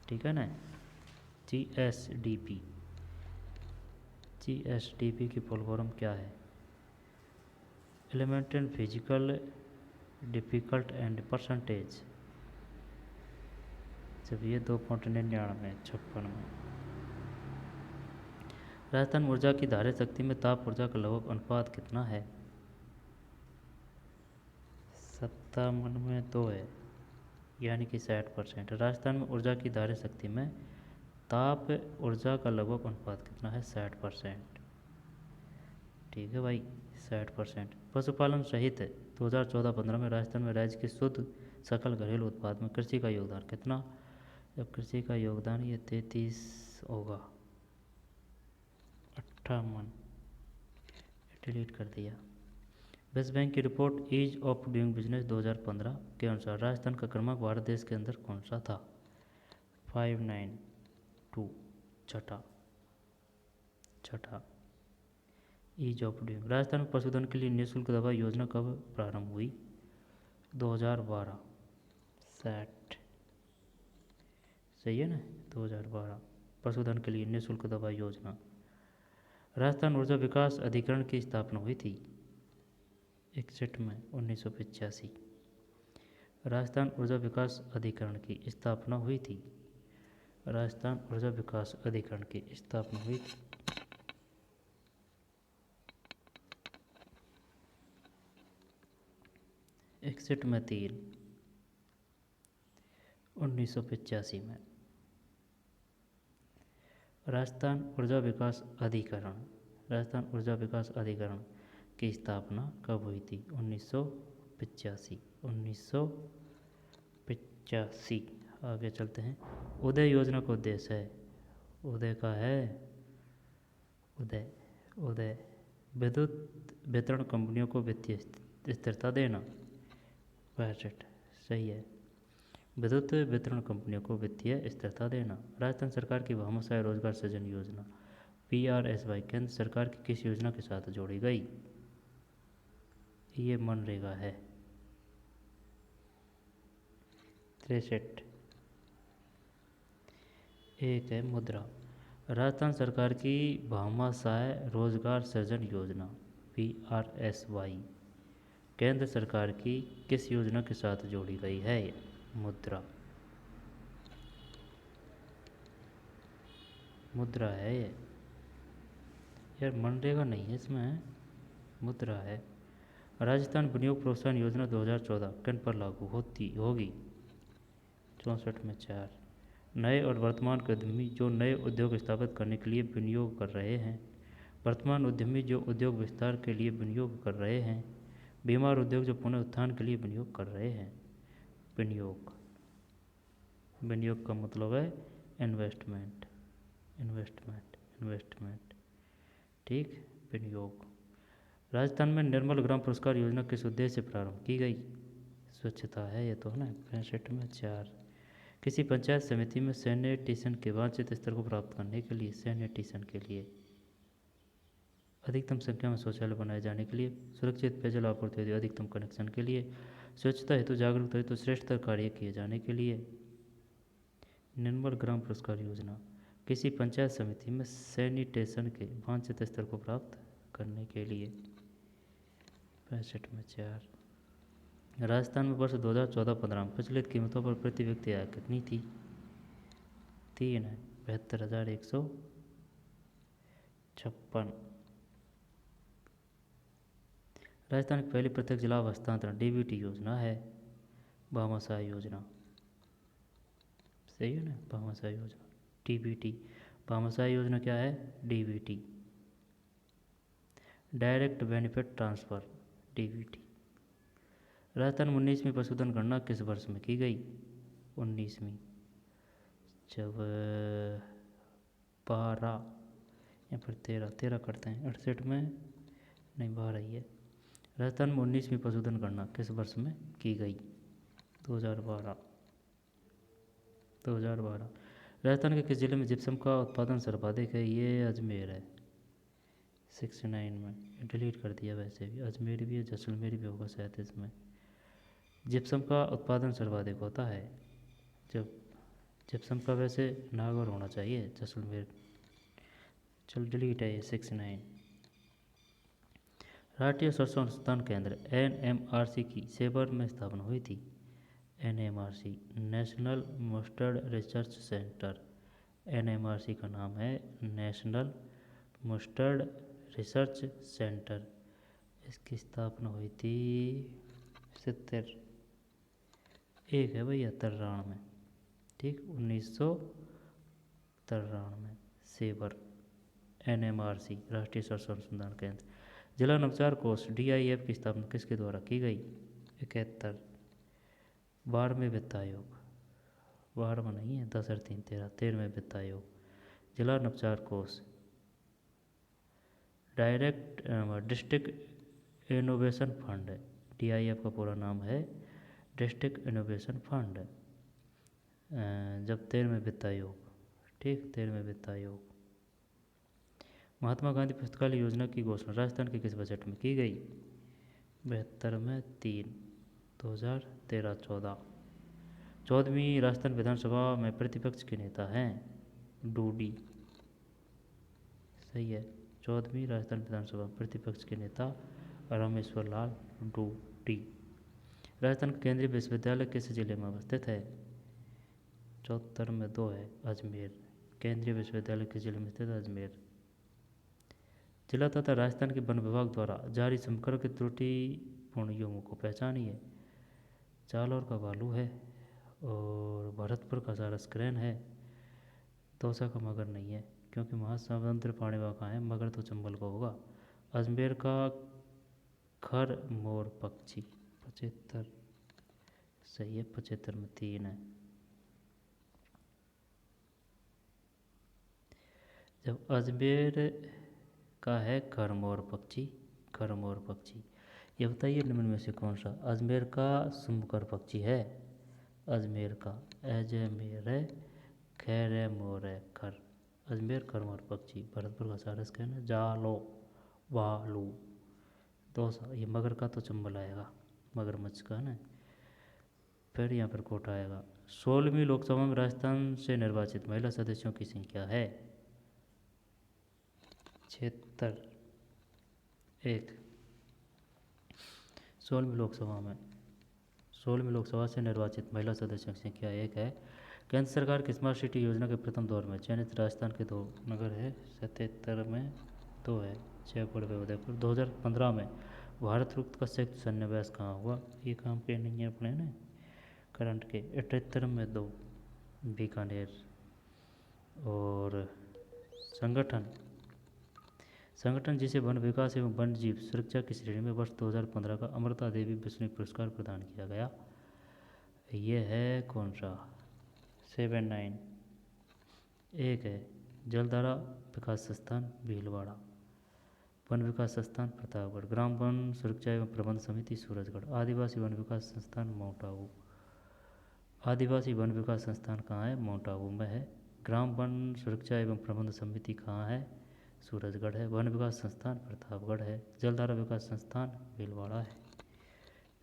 ठीक है ना। GSDP की फुल फॉर्म क्या है? Element in physical difficult and percentage. जब ये 2.99 56 में। राजस्थान ऊर्जा की धारित शक्ति में ताप ऊर्जा का लगभग अनुपात कितना है? 57 में 2 है, यानी कि 60%। राजस्थान में ऊर्जा की धारित शक्ति में ताप ऊर्जा का लगभग अनुपात कितना है? 60%। ठीक है भाई, 60%। पशुपालन सहित 2014-15 में राजस्थान में राज्य के शुद्ध सकल घरेलू उत्पाद में कृषि का योगदान कितना? जब कृषि का योगदान ये 33 होगा। 58 डिलीट कर दिया। विश्व बैंक की report ease of doing business 2015 के अनुसार राजस्थान का क्रमांक भारत देश के अंदर कौन सा था? 592। छठा ईज ऑफ डूइंग। राजस्थान में पशुधन के लिए निःशुल्क दवा योजना कब प्रारंभ हुई? 2012। 60 सही है ना। 2012 पशुधन के लिए निःशुल्क दवा योजना। राजस्थान ऊर्जा विकास अधिकरण की स्थापना हुई थी 61 में 1985। राजस्थान ऊर्जा विकास अधिकरण की स्थापना हुई थी। राजस्थान ऊर्जा विकास अधिकरण की स्थापना हुई थी 61 में 3, 1985 में। राजस्थान ऊर्जा विकास अधिकरण, राजस्थान ऊर्जा विकास अधिकरण की स्थापना कब हुई थी? 1985, 1985। आगे चलते हैं। उदय योजना का उद्देश्य है, उदय का है, उदय उदय विद्युत वितरण कंपनियों को वित्तीय स्थिरता देना। 65 सही है। विद्युत वितरण कंपनियों को वित्तीय स्थिरता देना। राजस्थान सरकार की भामाशाह रोजगार सृजन योजना PRSY केंद्र सरकार की किस योजना के साथ जोड़ी गई? ये मनरेगा है। 63 एक है मुद्रा। राजस्थान सरकार की भामाशाह रोजगार सृजन योजना PRSY केंद्र सरकार की किस योजना के साथ जोड़ी गई है? मुद्रा, मुद्रा है ये यार, मनरेगा नहीं है इसमें, मुद्रा है। राजस्थान विनियोग प्रोत्साहन योजना 2014 किन पर लागू होगी? 64 में 4। नए और वर्तमान के उद्यमी जो नए उद्योग स्थापित करने के लिए विनियोग कर रहे हैं। वर्तमान उद्यमी जो उद्योग विस्तार के लिए विनियोग कर रहे हैं। बीमार उद्योग जो पुनः उत्थान के लिए विनियोग कर रहे हैं। विनियोग, विनियोग का मतलब है इन्वेस्टमेंट, इन्वेस्टमेंट, इन्वेस्टमेंट, ठीक। विनियोग। राजस्थान में निर्मल ग्राम पुरस्कार योजना किस उद्देश्य से प्रारंभ की गई? स्वच्छता है ये तो है ना। 65 में 4। किसी पंचायत समिति में सैनिटेशन के वांछित स्तर को प्राप्त करने के लिए, सैनिटेशन के लिए अधिकतम संख्या में शौचालय बनाए जाने के लिए, सुरक्षित पेयजल आपूर्ति हेतु अधिकतम कनेक्शन के लिए, स्वच्छता हेतु जागरूकता हेतु श्रेष्ठतर कार्य किए जाने के लिए। निर्मल ग्राम पुरस्कार योजना किसी पंचायत समिति में सैनिटेशन के वांछित स्तर को प्राप्त करने के लिए। 65 में 4। राजस्थान में वर्ष 2014-15 में प्रचलित कीमतों पर प्रति व्यक्ति आय कितनी थी? 3 है, 72,156। राजस्थान की पहली प्रत्यक्ष लाभ हस्तांतरण DBT योजना है भामाशाह योजना, सही है ना। भामाशाह योजना DBT, भामाशाह योजना क्या है? DBT, direct benefit transfer, DBT। Rajasthan में 19वीं पशुधन गणना किस वर्ष में की गई? 19वीं, जब 12 या फिर 13 करते हैं। 68 में नहीं, 12 ही है। राजस्थान में 19वीं पशुधन गणना किस वर्ष में की गई? 2012, 2012। राजस्थान के किस जिले में जिप्सम का उत्पादन सर्वाधिक है? ये अजमेर है। 69 में, डिलीट कर दिया। वैसे भी अजमेर भी है, जैसलमेर भी होगा शायद इसमें। जिप्सम का उत्पादन सर्वाधिक होता है जब जिप्सम का वैसे नागौर होना चाहिए, जैसलमेर। चल डिलीट है ये। 69। राष्ट्रीय सरसों अनुसंधान केंद्र NMRC की सेवर में स्थापना हुई थी। NMRC national mustard research centre, NMRC का नाम है नेशनल मस्टर्ड रिसर्च सेंटर। इसकी स्थापना हुई थी 70 एक है भैया 93 में, ठीक। 1993 में सेवर NMRC राष्ट्रीय सरसों अनुसंधान केंद्र। जिला नवचार कोष DIF की स्थापना किसके द्वारा की गई? 71 12वें वित्त आयोग, 12वां नहीं है, 10 और 3 13, 13वें वित्त आयोग। जिला नवचार कोष डिस्ट्रिक्ट इनोवेशन फंड, DIF का पूरा नाम है डिस्ट्रिक्ट इनोवेशन फंड। जब 13वें वित्त आयोग, ठीक, 13वें वित्त आयोग। महात्मा गांधी पुस्तकालय योजना की घोषणा राजस्थान के किस बजट में की गई? 72 में 3, 2013-14। 14वीं राजस्थान विधानसभा में प्रतिपक्ष के नेता हैं डूडी, सही है। 14वीं राजस्थान विधानसभा में प्रतिपक्ष के नेता रामेश्वर लाल डूडी। राजस्थान का केंद्रीय विश्वविद्यालय किस जिले में अवस्थित है? 74 में 2 है, अजमेर। केंद्रीय विश्वविद्यालय किस जिले में स्थित है? अजमेर। जिला तथा राजस्थान के वन विभाग द्वारा जारी संपर्क त्रुटिपूर्ण योगों को पहचानिए। जालौर का भालू है, और भरतपुर का सारस क्रेन है। दौसा का मगर नहीं है, क्योंकि महासमुद्र पानी वहाँ कहाँ है, मगर तो चंबल का होगा। अजमेर का खर मोर पक्षी 75 सही है, 75 में 3 है। जब अजमेर का है खरमोर पक्षी, खरमोर पक्षी, ये बताइए निम्न में से कौन सा अजमेर का शुंभकर पक्षी है। अजमेर का अजमेर है, खैर है, मोर है, खर, अजमेर खरमोर पक्षी। भरतपुर का सारस कहना जालो वालू। दौसा ये मगर का तो चंबल आएगा, मगरमच्छ का ना। फिर यहाँ पर कोटा आएगा। 16वीं लोकसभा में राजस्थान से निर्वाचित महिला सदस्यों की संख्या है 76। 16वीं लोकसभा से निर्वाचित महिला सदस्यों की संख्या 1 है। केंद्र सरकार की स्मार्ट सिटी योजना के प्रथम दौर में चयनित राजस्थान के 2 नगर है, 77 में 2 है, जयपुर व उदयपुर। 2015 में भारत रुक का संयुक्त सैन्य अभ्यास कहाँ हुआ, ये काम के नहीं है अपने ना करंट के। 78 में 2 बीकानेर। और संगठन जिसे वन विकास एवं वन्य जीव सुरक्षा की श्रेणी में वर्ष 2015 का अमृता देवी बिश्नोई पुरस्कार प्रदान किया गया, ये है कौन सा 79। एक है जलधारा विकास संस्थान भीलवाड़ा, वन विकास संस्थान प्रतापगढ़, ग्राम वन सुरक्षा एवं प्रबंध समिति सूरजगढ़, आदिवासी वन विकास संस्थान माउंट आबू। आदिवासी वन विकास संस्थान कहाँ है, माउंट आबू में है। ग्राम वन सुरक्षा एवं प्रबंध समिति कहाँ है, सूरजगढ़ है। वन विकास संस्थान प्रतापगढ़ है। जलधारा विकास संस्थान भीलवाड़ा है,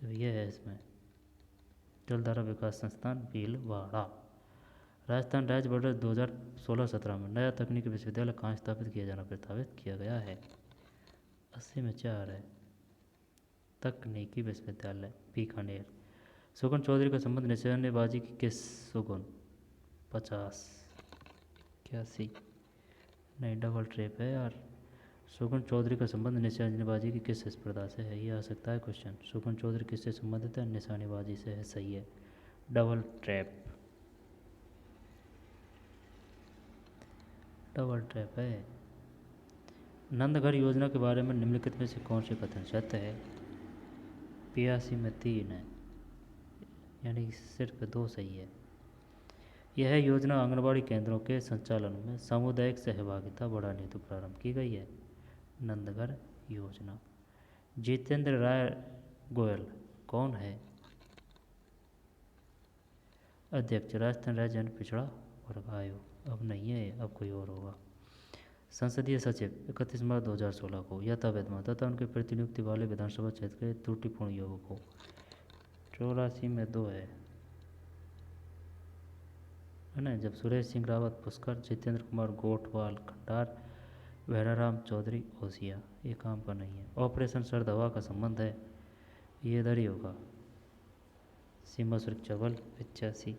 तो ये है इसमें जलधारा विकास संस्थान भीलवाड़ा। राजस्थान राज्य बजट 2016-17 में नया तकनीकी विश्वविद्यालय कहाँ स्थापित किया जाना प्रस्तावित किया गया है, 80 में 4 है, तकनीकी विश्वविद्यालय बीकानेर। सुगन चौधरी का संबंध निशानेबाजी की किस सुगन 50 81 नहीं, डबल ट्रैप है यार। सुगन चौधरी का संबंध निशानेबाजी की किस स्पर्धा से है, ये आ सकता है क्वेश्चन। सुगन चौधरी किससे संबंधित है, निशानेबाजी से है, सही है, डबल ट्रैप, डबल ट्रैप है। नंदघर योजना के बारे में निम्नलिखित में से कौन से कथन सत्य है, 82 में 3 है, यानी सिर्फ 2 सही है। यह योजना आंगनबाड़ी केंद्रों के संचालन में सामुदायिक सहभागिता बढ़ाने हेतु प्रारंभ की गई है, नंदघर योजना। जितेंद्र राय गोयल कौन है, अध्यक्ष राजस्थान राज्य जन पिछड़ा वर्ग आयोग, अब नहीं है, अब कोई और होगा। संसदीय सचिव 31 मार्च 2016 को यथाविद्यमान तथा उनके प्रतिनियुक्ति वाले विधानसभा क्षेत्र के त्रुटिपूर्ण योग को 84 में 2 है ना। जब सुरेश सिंह रावत पुष्कर, जितेंद्र कुमार गोठवाल खंडार, वैराराम चौधरी ओसिया, ये काम का नहीं है। ऑपरेशन सरदवा का संबंध है, ये इधर ही होगा, सीमा सुरक्षा बल 85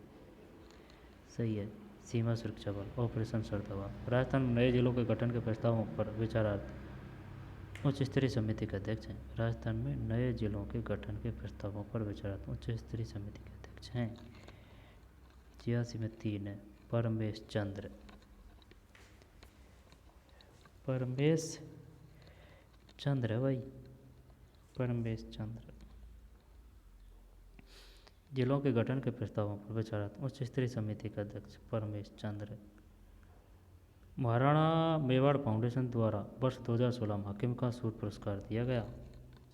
सही है, सीमा सुरक्षा बल ऑपरेशन सरदवा। राजस्थान में नए जिलों के गठन के प्रस्तावों पर विचारार्थ उच्च स्तरीय समिति के अध्यक्ष हैं। राजस्थान में नए जिलों के गठन के प्रस्तावों पर विचारार्थ उच्च स्तरीय समिति के अध्यक्ष हैं, 86 में 3 है, परमेश चंद्र, परमेश चंद्र है भाई, परमेश चंद्र। जिलों के गठन के प्रस्तावों पर विचारार्थ उच्च स्तरीय समिति के अध्यक्ष परमेश चंद्र। महाराणा मेवाड़ फाउंडेशन द्वारा वर्ष 2016 में हकीम का सूर पुरस्कार दिया गया,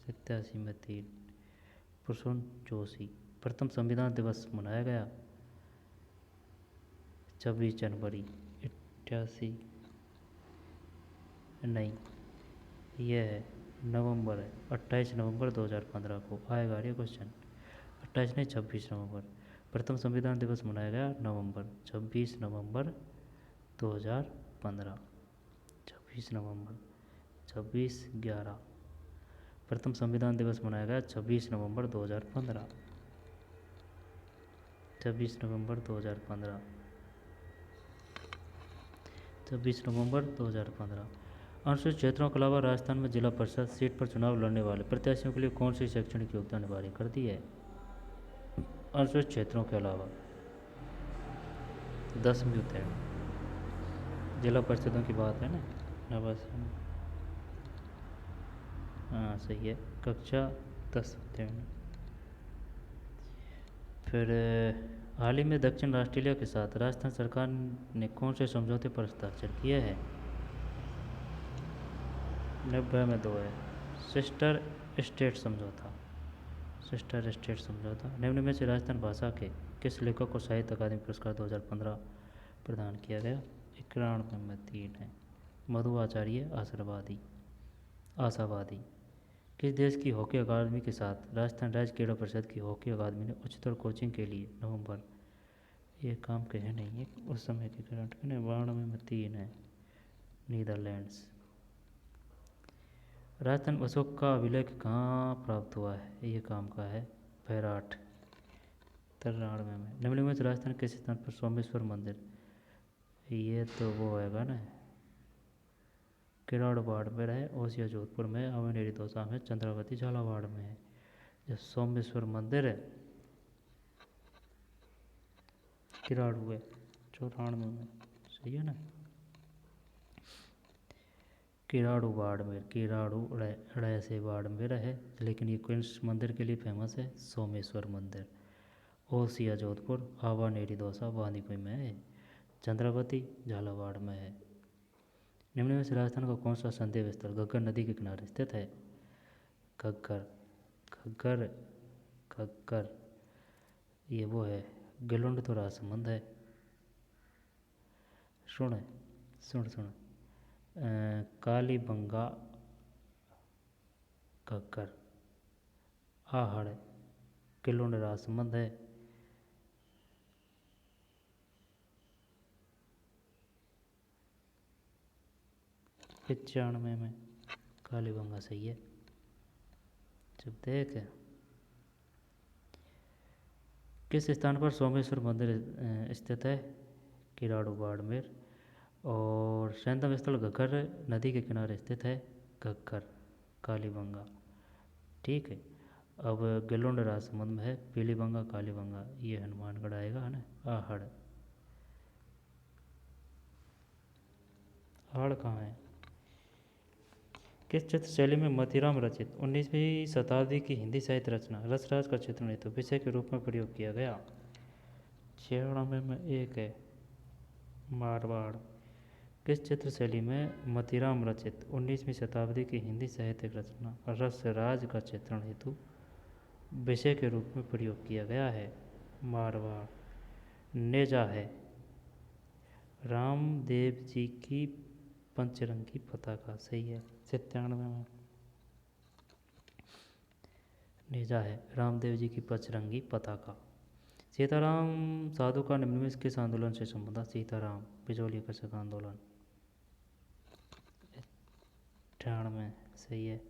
87 में 3, प्रसून जोशी। प्रथम संविधान दिवस मनाया गया 26 जनवरी 88 नहीं, यह है नवंबर है, 28 नवंबर 2015 को आएगा ये क्वेश्चन, 28 नहीं 26 नवंबर। प्रथम संविधान दिवस मनाया गया नवंबर 26 नवंबर 2015, 26 नवंबर 26/11। प्रथम संविधान दिवस मनाया गया 26 नवंबर 2015, 26 नवंबर 2015, 26 नवंबर 2015। अनुसूचित क्षेत्रों के अलावा राजस्थान में जिला परिषद सीट पर चुनाव लड़ने वाले प्रत्याशियों के लिए कौन सी शैक्षणिक योग्यता अनिवार्य कर दी है, अनुसूचित क्षेत्रों के अलावा 10वीं उत्तीर्ण। जिला परिषदों की बात है ना, नवासी। हाँ सही है, कक्षा 10 उत्तीर्ण। फिर हाल ही में दक्षिण ऑस्ट्रेलिया के साथ राजस्थान सरकार ने कौन से समझौते पर हस्ताक्षर किए हैं? 90 में 2 है, सिस्टर स्टेट समझौता। सिस्टर स्टेट समझौता। निम्न में से राजस्थान भाषा के किस लेखक को साहित्य अकादमी पुरस्कार 2015 प्रदान किया गया? 91 में 3 है, मधु आचार्य आशावादी। किस देश की हॉकी अकादमी के साथ राजस्थान राज्य क्रीड़ा परिषद की हॉकी अकादमी ने उच्चतर कोचिंग के लिए नवंबर, ये काम के है नहीं है उस समय के करंट में, 92 में 3 है, नीदरलैंड्स। राजस्थान अशोक का अभिलेख कहाँ प्राप्त हुआ है? ये काम का है बैराट, 93 में। निम्न में से राजस्थान किस स्थान पर सोमेश्वर मंदिर? ये तो वो होएगा ना, किराड़वाड़ में है, ओसिया जोधपुर में, अवनेरी दौसा में, चंद्रावती झालावाड़ में है। जो सोमेश्वर मंदिर है किराड़ू है, 94 में, सही है ना। किराड़ू बाड़मेर, किराड़ू अड़य से बाड़मेर है, लेकिन ये किस मंदिर के लिए फेमस है? सोमेश्वर मंदिर। ओसिया जोधपुर, आवानेरी दौसा बांदीकुई में है, चंद्रावती झालावाड़ में है। निम्न में से राजस्थान का कौन सा संदेव स्थल घग्गर नदी के किनारे स्थित है? घग्गर, घग्गर, घग्गर, ये वो है, गिलोंड तो राजसमंद है। सुन सुन सुन, कालीबंगा, घग्गर, आहड़, गिलोंड राजसमंद है। 95 में कालीबंगा सही है। जब देख किस स्थान पर सोमेश्वर मंदिर स्थित है? किराड़ू बाड़मेर। और सैंतम स्थल घग्गर नदी के किनारे स्थित है, घग्गर, कालीबंगा। ठीक है। अब गिलोंड राजसमंद में है, पीलीबंगा, कालीबंगा, ये हनुमानगढ़ आएगा है ना। आहड़, आहड़ कहाँ है? किस चित्र शैली में मोतीराम रचित 19वीं शताब्दी की हिंदी साहित्य रचना रसराज का चित्रण हेतु विषय के रूप में प्रयोग किया गया? 96 में 1 है, मारवाड़। किस चित्र शैली में मोतीराम रचित 19वीं शताब्दी की हिंदी साहित्यिक रचना रसराज का चित्रण हेतु विषय के रूप में प्रयोग किया गया है? मारवाड़। नेजा है, रामदेव जी की पंचरंगी पताका, सही है, 97 में। नेजा है, रामदेव जी की पंचरंगी पताका। सीताराम साधु का निम्न में किस आंदोलन से संबंध है? सीताराम बिजौली कृषक आंदोलन, 98 में, सही है।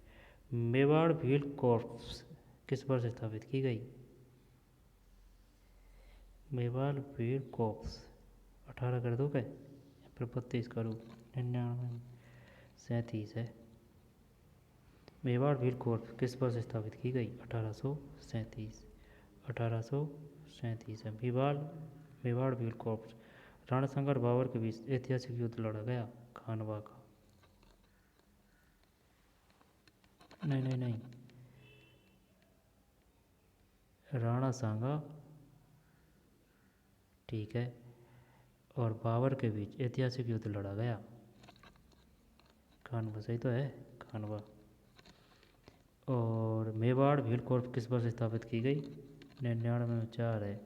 मेवाड़ भील कॉर्प्स किस वर्ष स्थापित की गई? मेवाड़ भील कॉर्प्स 18 कर दो क्या, फिर 32 करूँ? 99 में, 37 है। मेवाड़ भील कॉर्प्स किस वर्ष स्थापित की गई? 1837, 1837 है। मेवाड़ भील कॉर्प्स। राणा सांगा और बाबर के बीच ऐतिहासिक युद्ध लड़ा गया, खानवा का। नहीं नहीं नहीं, राणा सांगा, ठीक है, और बाबर के बीच ऐतिहासिक युद्ध लड़ा गया, खानवा, सही तो है, खानवा। और मेवाड़ भील कॉर्प किस वर्ष स्थापित की गई? 99 में 4 है,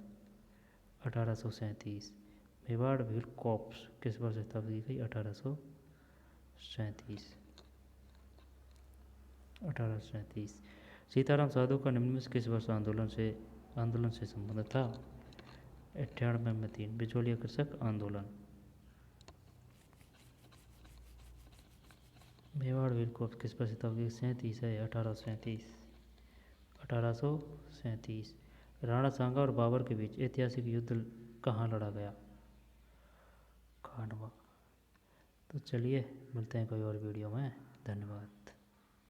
1837। मेवाड़ भील कॉर्प्स किस वर्ष स्थापित की गई? 1837, 1837। सीताराम साधु का निम्न में से किस वर्ष आंदोलन से संबंध था? 98 में 3, बिचौलिया कृषक आंदोलन। मेवाड़ भील कॉर्प्स किस वर्ष स्थापित? 37 है, 1837, 1837। राणा सांगा और बाबर के बीच ऐतिहासिक युद्ध कहाँ लड़ा गया? खानवा। तो चलिए मिलते हैं कोई और वीडियो में, धन्यवाद।